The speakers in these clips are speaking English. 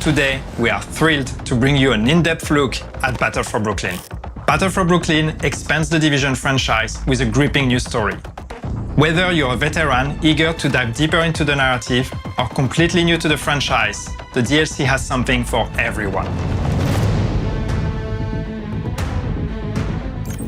Today, we are thrilled to bring you an in-depth look at Battle for Brooklyn. Battle for Brooklyn expands the Division franchise with a gripping new story. Whether you're a veteran eager to dive deeper into the narrative or completely new to the franchise, the DLC has something for everyone.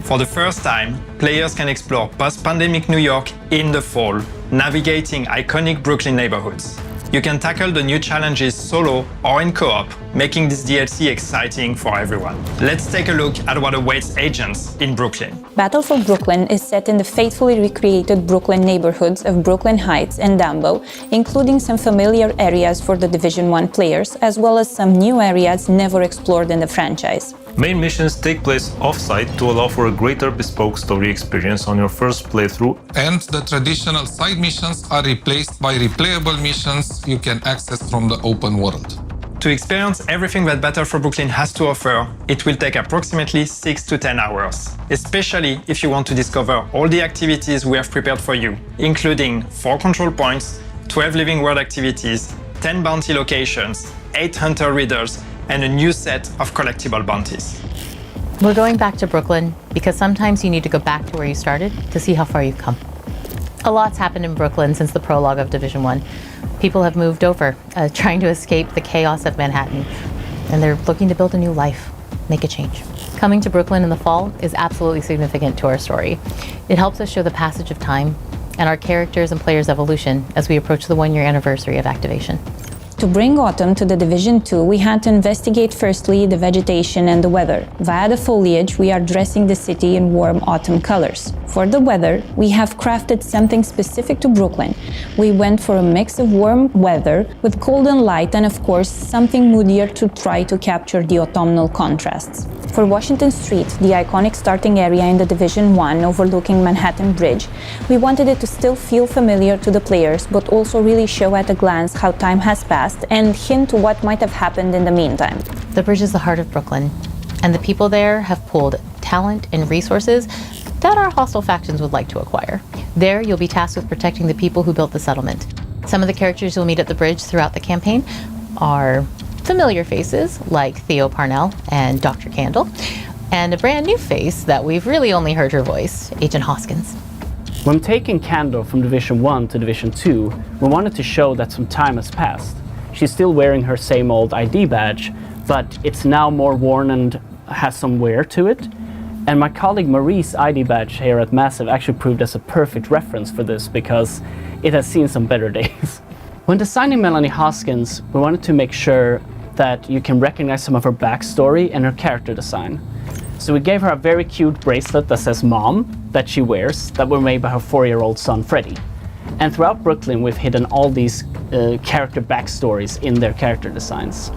For the first time, players can explore post-pandemic New York in the fall, navigating iconic Brooklyn neighborhoods. You can tackle the new challenges solo or in co-op, making this DLC exciting for everyone. Let's take a look at what awaits agents in Brooklyn. Battle for Brooklyn is set in the faithfully recreated Brooklyn neighborhoods of Brooklyn Heights and Dumbo, including some familiar areas for the Division 1 players, as well as some new areas never explored in the franchise. Main missions take place off-site to allow for a greater bespoke story experience on your first playthrough. And the traditional side missions are replaced by replayable missions you can access from the open world. To experience everything that Battle for Brooklyn has to offer, it will take approximately 6 to 10 hours, especially if you want to discover all the activities we have prepared for you, including 4 control points, 12 living world activities, 10 bounty locations, 8 hunter riddles, and a new set of collectible bounties. We're going back to Brooklyn because sometimes you need to go back to where you started to see how far you've come. A lot's happened in Brooklyn since the prologue of Division 1. People have moved over, trying to escape the chaos of Manhattan, and they're looking to build a new life, make a change. Coming to Brooklyn in the fall is absolutely significant to our story. It helps us show the passage of time and our characters' and players' evolution as we approach the 1-year anniversary of activation. To bring autumn to the Division 2, we had to investigate firstly the vegetation and the weather. Via the foliage, we are dressing the city in warm autumn colors. For the weather, we have crafted something specific to Brooklyn. We went for a mix of warm weather with cold and light, and of course, something moodier to try to capture the autumnal contrasts. For Washington Street, the iconic starting area in the Division 1 overlooking Manhattan Bridge, we wanted it to still feel familiar to the players, but also really show at a glance how time has passed and hint to what might have happened in the meantime. The bridge is the heart of Brooklyn, and the people there have pooled talent and resources that our hostile factions would like to acquire. There, you'll be tasked with protecting the people who built the settlement. Some of the characters you'll meet at the bridge throughout the campaign are familiar faces like Theo Parnell and Dr. Candle, and a brand new face that we've really only heard her voice, Agent Hoskins. When taking Candle from Division 1 to Division 2, we wanted to show that some time has passed. She's still wearing her same old ID badge, but it's now more worn and has some wear to it. And my colleague Marie's ID badge here at Massive actually proved as a perfect reference for this because it has seen some better days. When designing Melanie Hoskins, we wanted to make sure that you can recognize some of her backstory and her character design. So we gave her a very cute bracelet that says Mom that she wears that were made by her 4-year-old son Freddie. And throughout Brooklyn, we've hidden all these character backstories in their character designs.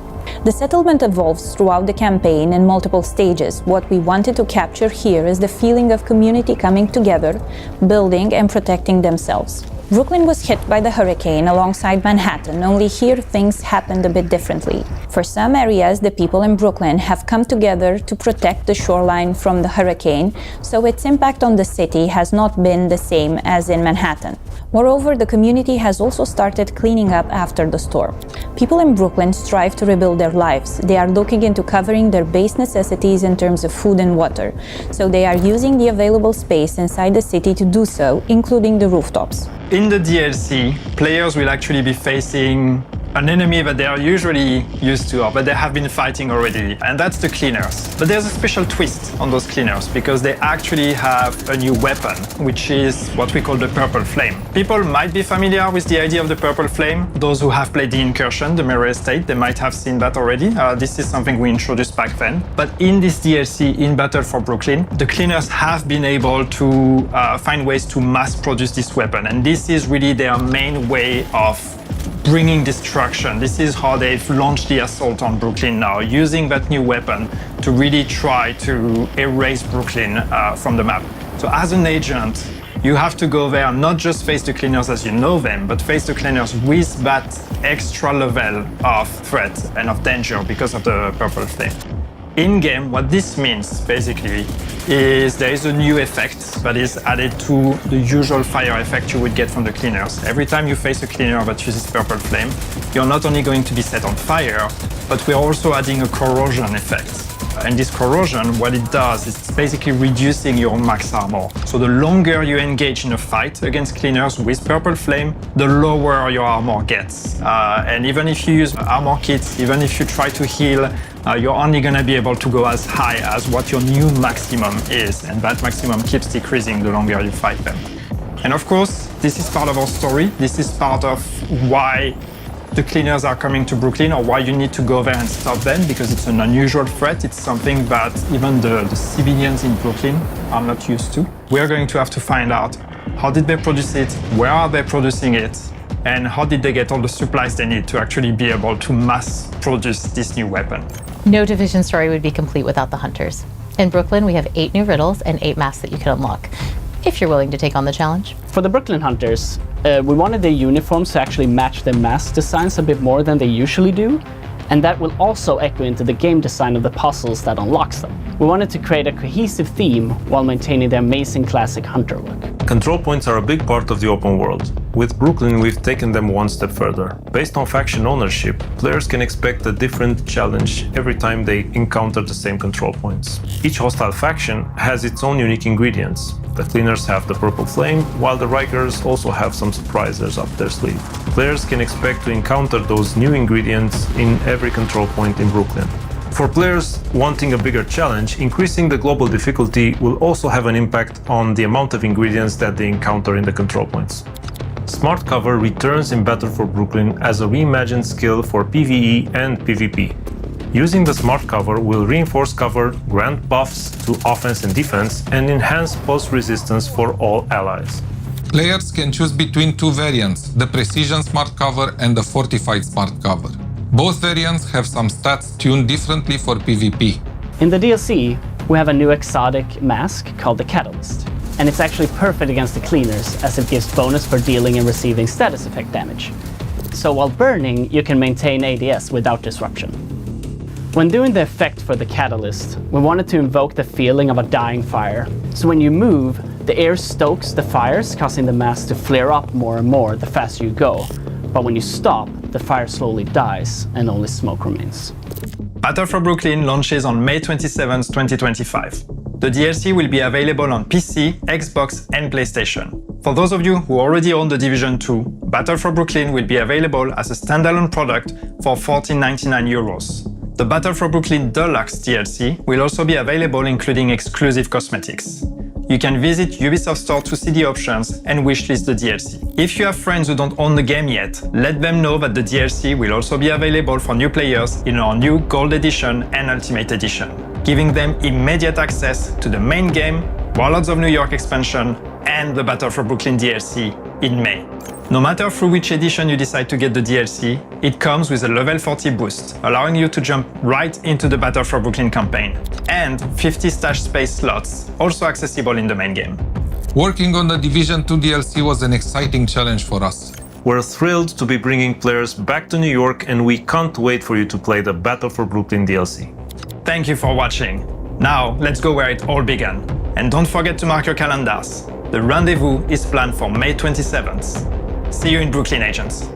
The settlement evolves throughout the campaign in multiple stages. What we wanted to capture here is the feeling of community coming together, building and protecting themselves. Brooklyn was hit by the hurricane alongside Manhattan, only here things happened a bit differently. For some areas, the people in Brooklyn have come together to protect the shoreline from the hurricane, so its impact on the city has not been the same as in Manhattan. Moreover, the community has also started cleaning up after the storm. People in Brooklyn strive to rebuild their lives. They are looking into covering their base necessities in terms of food and water, so they are using the available space inside the city to do so, including the rooftops. In the DLC, players will actually be facing an enemy that they are usually used to or that they have been fighting already, and that's the cleaners. But there's a special twist on those cleaners because they actually have a new weapon, which is what we call the Purple Flame. People might be familiar with the idea of the Purple Flame. Those who have played the Incursion, the Mirror Estate, they might have seen that already. This is something we introduced back then. But in this DLC, in Battle for Brooklyn, the cleaners have been able to find ways to mass produce this weapon, and this is really their main way of bringing destruction. This is how they've launched the assault on Brooklyn now, using that new weapon to really try to erase Brooklyn from the map. So as an agent, you have to go there, not just face the cleaners as you know them, but face the cleaners with that extra level of threat and of danger because of the Purple Flame. In-game, what this means, basically, is there is a new effect that is added to the usual fire effect you would get from the cleaners. Every time you face a cleaner that uses Purple Flame, you're not only going to be set on fire, but we're also adding a corrosion effect. And this corrosion, what it does is it's basically reducing your max armor. So the longer you engage in a fight against cleaners with Purple Flame, the lower your armor gets. And even if you use armor kits, even if you try to heal, you're only gonna be able to go as high as what your new maximum is. And that maximum keeps decreasing the longer you fight them. And of course, this is part of our story. This is part of why the cleaners are coming to Brooklyn, or why you need to go there and stop them, because it's an unusual threat. It's something that even the civilians in Brooklyn are not used to. We're going to have to find out how did they produce it, where are they producing it, and how did they get all the supplies they need to actually be able to mass produce this new weapon. No Division story would be complete without the hunters. In Brooklyn, we have 8 new riddles and 8 masks that you can unlock, if you're willing to take on the challenge. For the Brooklyn Hunters, we wanted their uniforms to actually match their mask designs a bit more than they usually do, and that will also echo into the game design of the puzzles that unlocks them. We wanted to create a cohesive theme while maintaining the amazing classic hunter look. Control points are a big part of the open world. With Brooklyn, we've taken them one step further. Based on faction ownership, players can expect a different challenge every time they encounter the same control points. Each hostile faction has its own unique ingredients. The cleaners have the Purple Flame, while the Rikers also have some surprises up their sleeve. Players can expect to encounter those new ingredients in every control point in Brooklyn. For players wanting a bigger challenge, increasing the global difficulty will also have an impact on the amount of ingredients that they encounter in the control points. Smart Cover returns in Battle for Brooklyn as a reimagined skill for PvE and PvP. Using the Smart Cover will reinforce cover, grant buffs to offense and defense, and enhance pulse resistance for all allies. Players can choose between 2 variants, the Precision Smart Cover and the Fortified Smart Cover. Both variants have some stats tuned differently for PvP. In the DLC, we have a new exotic mask called the Catalyst, and it's actually perfect against the cleaners as it gives bonus for dealing and receiving status effect damage. So while burning, you can maintain ADS without disruption. When doing the effect for the Catalyst, we wanted to invoke the feeling of a dying fire. So when you move, the air stokes the fires, causing the mask to flare up more and more the faster you go. But when you stop, the fire slowly dies and only smoke remains. Battle for Brooklyn launches on May 27, 2025. The DLC will be available on PC, Xbox, and PlayStation. For those of you who already own The Division 2, Battle for Brooklyn will be available as a standalone product for €14.99. The Battle for Brooklyn Deluxe DLC will also be available, including exclusive cosmetics. You can visit Ubisoft Store to see the options and wishlist the DLC. If you have friends who don't own the game yet, let them know that the DLC will also be available for new players in our new Gold Edition and Ultimate Edition, giving them immediate access to the main game, Warlords of New York expansion, and the Battle for Brooklyn DLC in May. No matter through which edition you decide to get the DLC, it comes with a level 40 boost, allowing you to jump right into the Battle for Brooklyn campaign, and 50 stash space slots, also accessible in the main game. Working on the Division 2 DLC was an exciting challenge for us. We're thrilled to be bringing players back to New York, and we can't wait for you to play the Battle for Brooklyn DLC. Thank you for watching. Now, let's go where it all began. And don't forget to mark your calendars. The rendezvous is planned for May 27th. See you in Brooklyn, agents.